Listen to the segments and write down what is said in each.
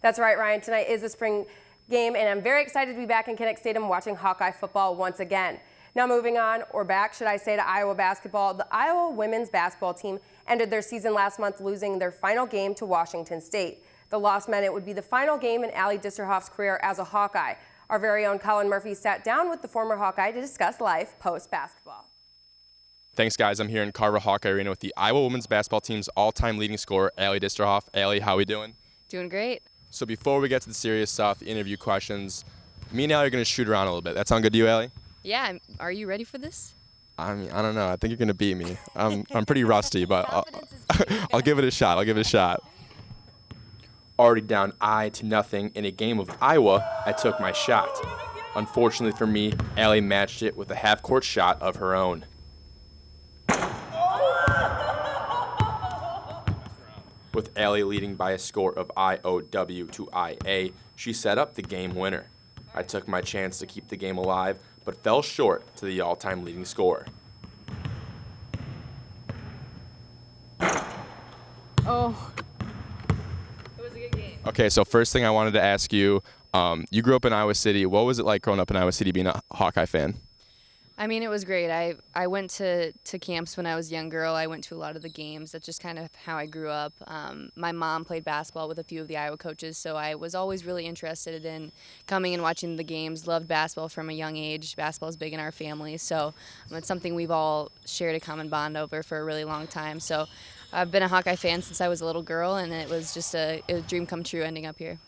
That's right, Ryan. Tonight is a spring game, and I'm very excited to be back in Kinnick Stadium watching Hawkeye football once again. Now moving on, or back, should I say, to Iowa basketball. The Iowa women's basketball team ended their season last month losing their final game to Washington State. The loss meant it would be the final game in Allie Disserhoff's career as a Hawkeye. Our very own Colin Murphy sat down with the former Hawkeye to discuss life post-basketball. Thanks, guys. I'm here in Carver Hawkeye Arena with the Iowa women's basketball team's all-time leading scorer, Allie Disserhoff. Allie, how are we doing? Doing great. So before we get to the serious stuff, the interview questions, me and Allie are going to shoot around a little bit. That sound good to you, Allie? Yeah. Are you ready for this? I mean, I don't know. I think you're going to beat me. I'm pretty rusty, but I'll give it a shot. Already down 0 in a game of Iowa, I took my shot. Unfortunately for me, Allie matched it with a half-court shot of her own. With Allie leading by a score of IOW to IA, she set up the game winner. I took my chance to keep the game alive, but fell short to the all-time leading scorer. Oh. It was a good game. Okay, so first thing I wanted to ask you, you grew up in Iowa City. What was it like growing up in Iowa City being a Hawkeye fan? I mean, it was great. I went to camps when I was a young girl. I went to a lot of the games. That's just kind of how I grew up. My mom played basketball with a few of the Iowa coaches, so I was always really interested in coming and watching the games. Loved basketball from a young age. Basketball is big in our family, so it's something we've all shared a common bond over for a really long time. So I've been a Hawkeye fan since I was a little girl, and it was just a dream come true ending up here.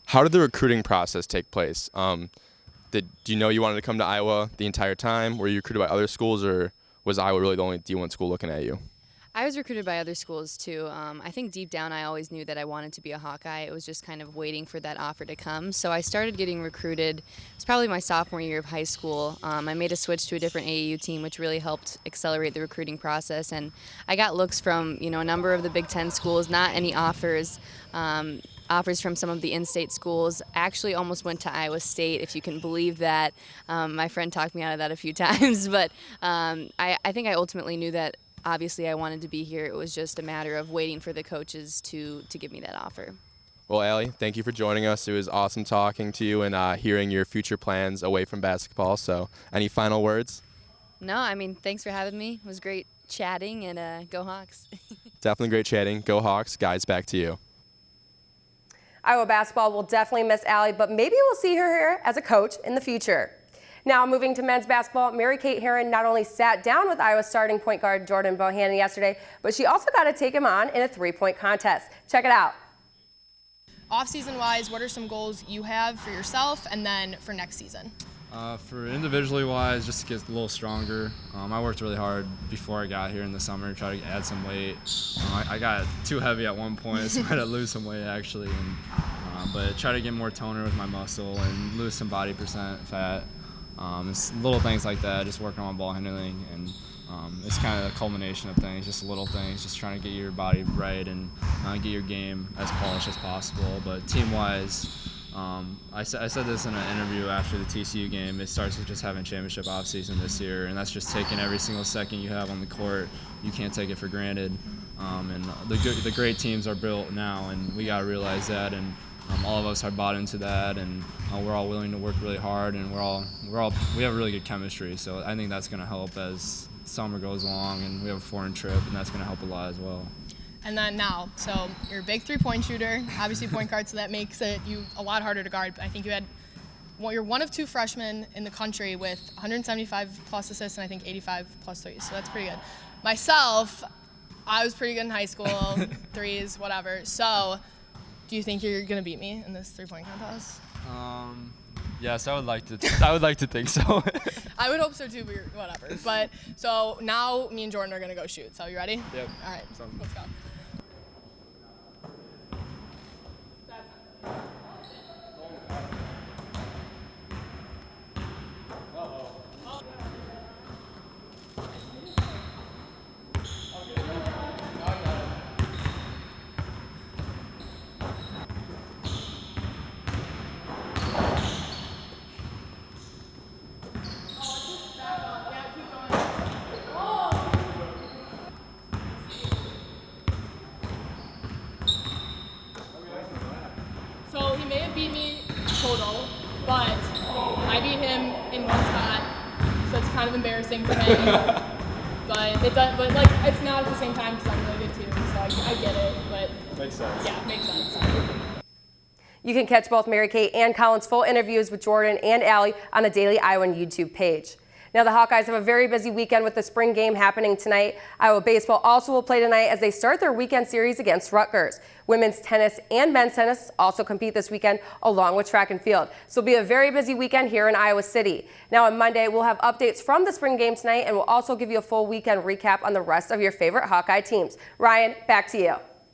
How did the recruiting process take place? Do you know you wanted to come to Iowa the entire time? Were you recruited by other schools, or was Iowa really the only D1 school looking at you? I was recruited by other schools too. I think deep down I always knew that I wanted to be a Hawkeye. It was just kind of waiting for that offer to come. So I started getting recruited. It was probably my sophomore year of high school. I made a switch to a different AAU team, which really helped accelerate the recruiting process. And I got looks from a number of the Big Ten schools, not any offers. Offers from some of the in-state schools. Actually almost went to Iowa State, if you can believe that. My friend talked me out of that a few times, but I think I ultimately knew that obviously I wanted to be here. It was just a matter of waiting for the coaches to give me that offer. Well, Allie, thank you for joining us. It was awesome talking to you and hearing your future plans away from basketball. So any final words? No, I mean, thanks for having me. It was great chatting, and go Hawks. Definitely great chatting. Go Hawks. Guys, back to you. Iowa basketball will definitely miss Allie, but maybe we'll see her here as a coach in the future. Now moving to men's basketball, Mary-Kate Herron not only sat down with Iowa starting point guard Jordan Bohannon yesterday, but she also got to take him on in a three-point contest. Check it out. Off-season wise, what are some goals you have for yourself and then for next season? For individually wise, just to get a little stronger. I worked really hard before I got here in the summer to try to add some weight. I got too heavy at one point, so I had to lose some weight actually. But try to get more toner with my muscle and lose some body percent fat. It's little things like that, just working on ball handling, and it's kind of a culmination of things, just little things, just trying to get your body right and get your game as polished as possible. But team-wise, I said this in an interview after the TCU game. It starts with just having championship offseason this year, and that's just taking every single second you have on the court. You can't take it for granted. And the great teams are built now, and we got to realize that. And all of us are bought into that, and we're all willing to work really hard, and we have really good chemistry. So I think that's going to help as summer goes along, and we have a foreign trip, and that's going to help a lot as well. And then now, so you're a big three-point shooter, obviously point guard, so that makes it a lot harder to guard. But I think you're one of two freshmen in the country with 175 plus assists and I think 85 plus threes, so that's pretty good. Myself, I was pretty good in high school, threes, whatever. So do you think you're going to beat me in this three-point contest? Yes, I would like to think so. I would hope so too, but whatever. But so now me and Jordan are going to go shoot. So you ready? Yep. All right, let's go. beat me total, but I beat him in one spot, so it's kind of embarrassing for him. But it does, but like it's not at the same time because I'm really good too, so I get it. But Makes sense. yeah, makes sense. You can catch both Mary Kate and Colin's full interviews with Jordan and Allie on the Daily Iowan YouTube page. Now the Hawkeyes have a very busy weekend with the spring game happening tonight. Iowa baseball also will play tonight as they start their weekend series against Rutgers. Women's tennis and men's tennis also compete this weekend along with track and field. So it'll be a very busy weekend here in Iowa City. Now on Monday, we'll have updates from the spring game tonight and we'll also give you a full weekend recap on the rest of your favorite Hawkeye teams. Ryan, back to you.